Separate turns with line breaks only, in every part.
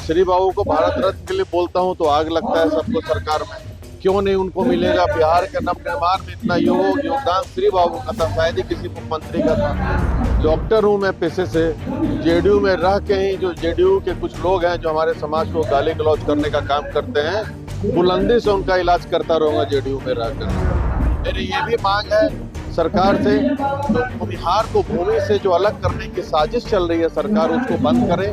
श्री बाबू को भारत रत्न के लिए बोलता हूं तो आग लगता है सबको सरकार में। क्यों नहीं उनको मिलेगा? बिहार के नवनिर्माण में इतना योगदान श्री बाबू का था, शायद ही किसी मुख्यमंत्री का था। डॉक्टर हूं मैं पेशे से, जेडीयू में रह के ही जो जेडीयू के कुछ लोग हैं जो हमारे समाज को गाली गलौज करने का काम करते हैं, बुलंदी से उनका इलाज करता रहूंगा जेडीयू में रहकर। मेरी ये भी मांग है सरकार से, तो बिहार को भूमि से जो अलग करने की साजिश चल रही है सरकार उसको बंद करे,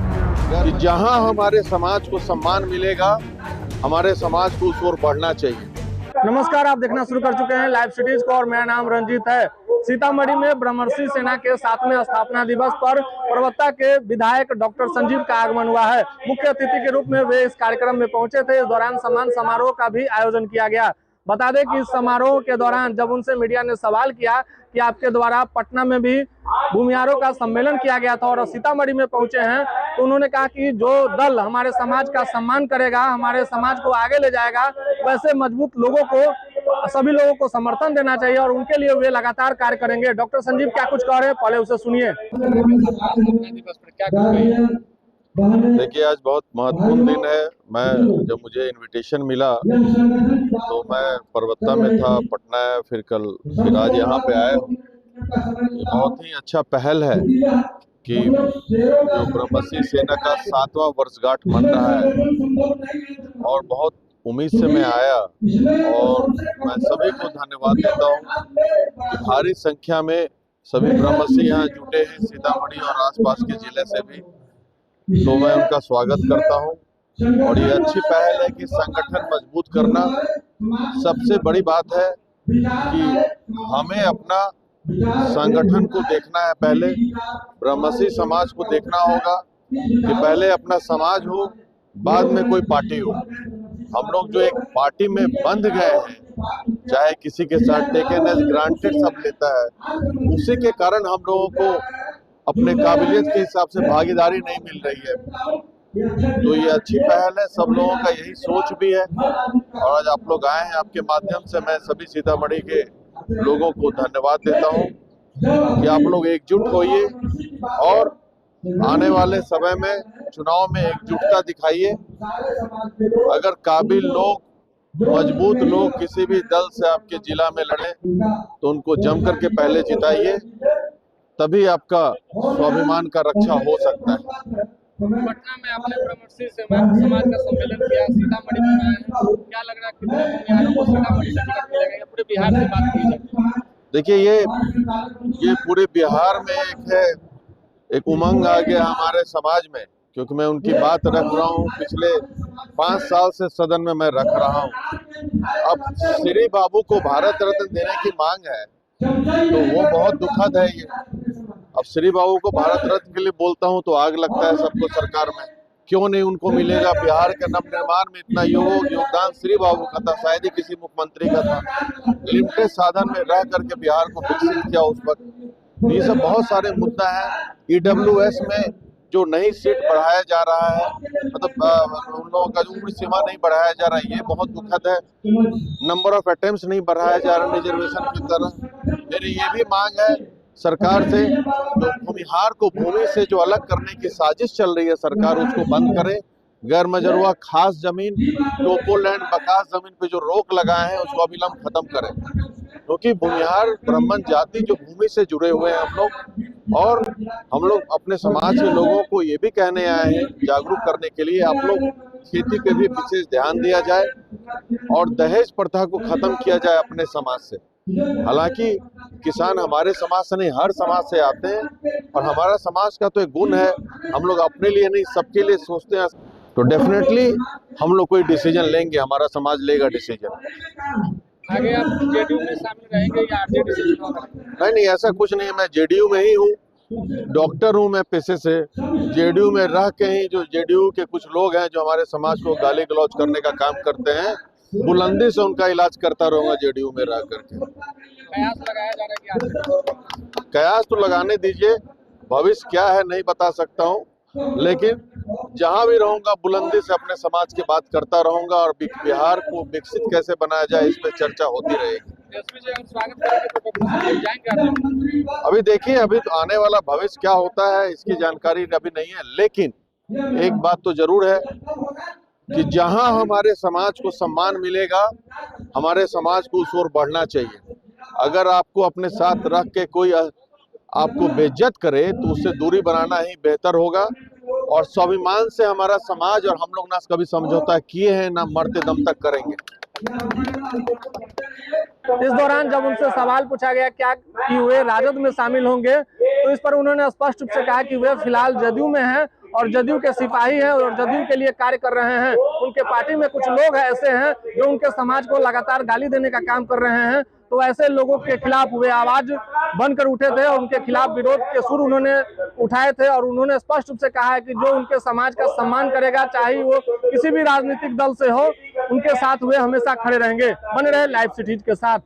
कि जहां हमारे समाज को सम्मान मिलेगा हमारे समाज को उस ओर बढ़ना चाहिए।
नमस्कार, आप देखना शुरू कर चुके हैं लाइव सिटीज को और मेरा नाम रंजीत है। सीतामढ़ी में ब्रह्मर्षि सेना के 7वें स्थापना दिवस पर परबत्ता के विधायक डॉक्टर संजीव का आगमन हुआ है। मुख्य अतिथि के रूप में वे इस कार्यक्रम में पहुंचे थे। इस दौरान सम्मान समारोह का भी आयोजन किया गया। बता दें कि इस समारोह के दौरान जब उनसे मीडिया ने सवाल किया कि आपके द्वारा पटना में भी भूमिहारों का सम्मेलन किया गया था और सीतामढ़ी में पहुंचे हैं, तो उन्होंने कहा कि जो दल हमारे समाज का सम्मान करेगा, हमारे समाज को आगे ले जाएगा, वैसे मजबूत लोगों को, सभी लोगों को समर्थन देना चाहिए और उनके लिए वे लगातार कार्य करेंगे। डॉक्टर संजीव क्या कुछ कह रहे हैं, पहले उसे सुनिए।
देखिए, आज बहुत महत्वपूर्ण दिन है। मैं जब मुझे इनविटेशन मिला तो मैं परबत्ता में था, पटना है, फिर आज यहाँ पे आए। ये बहुत ही अच्छा पहल है कि जो ब्रह्मर्षि सेना का 7वां वर्षगांठ बन रहा है और बहुत उम्मीद से मैं आया और मैं सभी को धन्यवाद देता हूँ कि भारी संख्या में सभी ब्रह्मर्षि यहाँ जुटे हैं, सीतामढ़ी और आसपास के जिले से भी, तो मैं उनका स्वागत करता हूं। और ये अच्छी पहल है कि संगठन मजबूत करना। सबसे बड़ी बात है कि हमें अपना संगठन को देखना है, पहले ब्रह्मर्षि समाज को देखना होगा कि पहले अपना समाज हो, बाद में कोई पार्टी हो। हम लोग जो एक पार्टी में बंध गए हैं, चाहे किसी के साथ टेकन एज ग्रांटेड सब लेता है, उसी के कारण हम लोगों को अपने काबिलियत के हिसाब से भागीदारी नहीं मिल रही है। तो ये अच्छी पहल है, सब लोगों का यही सोच भी है और आज आप लोग आए हैं। आपके माध्यम से मैं सभी सीतामढ़ी के लोगों को धन्यवाद देता हूं कि आप लोग एकजुट होइए और आने वाले समय में चुनाव में एकजुटता दिखाइए। अगर काबिल लोग, मजबूत लोग किसी भी दल से आपके जिला में लड़े तो उनको जम करके पहले जिताइए, तभी आपका स्वाभिमान का रक्षा हो सकता है।
पटना में आपने ब्रह्मर्षि समाज का सम्मेलन किया, सीतामढ़ी में आए हैं, क्या लग रहा है कितने भूमिहारों को सीतामढ़ी से टिकट मिलेगा या पूरे बिहार से बात की जाए?
देखिए, ये पूरे बिहार में एक उमंग आ गया हमारे समाज में, क्योंकि मैं उनकी बात रख रहा हूँ। पिछले 5 साल से सदन में मैं रख रहा हूँ। अब श्री बाबू को भारत रत्न देने की मांग है तो वो बहुत दुखद है। ये अब श्री बाबू को भारत रत्न के लिए बोलता हूं तो आग लगता है सबको सरकार में। क्यों नहीं उनको मिलेगा? बिहार के नवनिर्माण में इतना योगदान श्री बाबू का था, शायद ही किसी मुख्यमंत्री का था। लिमिटेड साधन में रह करके बिहार को विकसित किया उस वक्त। ये सब बहुत सारे मुद्दा है। ईडब्ल्यूएस में जो नई सीट बढ़ाया जा रहा है, मतलब उन लोगों का जो उम्र सीमा नहीं बढ़ाया जा रहा है, ये बहुत दुखद है। नंबर ऑफ अटेम्प्ट्स नहीं बढ़ाया जा रहा रिजर्वेशन की तरह। मेरी ये भी मांग है सरकार से, जो बिहार को भूमि से जो अलग करने की साजिश चल रही है सरकार उसको बंद करे। गैर मजरूआ खास जमीन, टोपोलैंड, बकास जमीन पे जो रोक लगाए हैं उसको अविलंब खत्म करें, क्योंकि भूमिहार ब्राह्मण जाति जो भूमि से जुड़े हुए हैं हम लोग, और हम लोग अपने समाज के लोगों को ये भी कहने आए हैं जागरूक करने के लिए, आप लोग खेती पे भी विशेष ध्यान दिया जाए और दहेज प्रथा को खत्म किया जाए अपने समाज से। हालांकि किसान हमारे समाज से नहीं, हर समाज से आते हैं और हमारा समाज का तो एक गुण है, हम लोग अपने लिए नहीं सबके लिए सोचते हैं। तो डेफिनेटली हम लोग कोई डिसीजन लेंगे, हमारा समाज लेगा डिसीजन।
आगे आप जेडीयू में शामिल रहेंगे या आरजेडी से चुनाव लड़ेंगे?
नहीं, ऐसा कुछ नहीं है। मैं जेडीयू में ही हूँ, डॉक्टर हूँ मैं पेशे से। जेडीयू में रह के ही जो जेडीयू के कुछ लोग हैं जो हमारे समाज को गाली गलौज करने का काम करते हैं, बुलंदी से उनका इलाज करता रहूंगा जेडीयू में रह करके।
कयास लगाया जा रहा है कि
कयास तो लगाने दीजिए, भविष्य क्या है नहीं बता सकता हूँ, लेकिन जहां भी रहूंगा बुलंदी से अपने समाज की बात करता रहूंगा और बिहार को विकसित कैसे बनाया जाए इस पे चर्चा होती रहेगी। अभी देखिए, अभी तो आने वाला भविष्य क्या होता है इसकी जानकारी अभी नहीं है, लेकिन एक बात तो जरूर है कि जहां हमारे समाज को सम्मान मिलेगा, हमारे समाज को उस ओर बढ़ना चाहिए। अगर आपको अपने साथ रख के कोई आपको बेइज्जत करे तो उससे दूरी बनाना ही बेहतर होगा। और स्वाभिमान से हमारा समाज और हम लोग ना कभी समझौता किए हैं, ना मरते दम तक करेंगे।
इस दौरान जब उनसे सवाल पूछा गया क्या कि वे राजद में शामिल होंगे, तो इस पर उन्होंने स्पष्ट रूप से कहा कि वे फिलहाल जदयू में हैं और जदयू के सिपाही हैं और जदयू के लिए कार्य कर रहे हैं। उनके पार्टी में कुछ लोग ऐसे हैं जो उनके समाज को लगातार गाली देने का काम कर रहे हैं, तो ऐसे लोगों के खिलाफ वे आवाज बनकर उठे थे और उनके खिलाफ विरोध के सुर उन्होंने उठाए थे। और उन्होंने स्पष्ट रूप से कहा है कि जो उनके समाज का सम्मान करेगा, चाहे वो किसी भी राजनीतिक दल से हो, उनके साथ वे हमेशा खड़े रहेंगे। बने रहे लाइव सिटीज के साथ।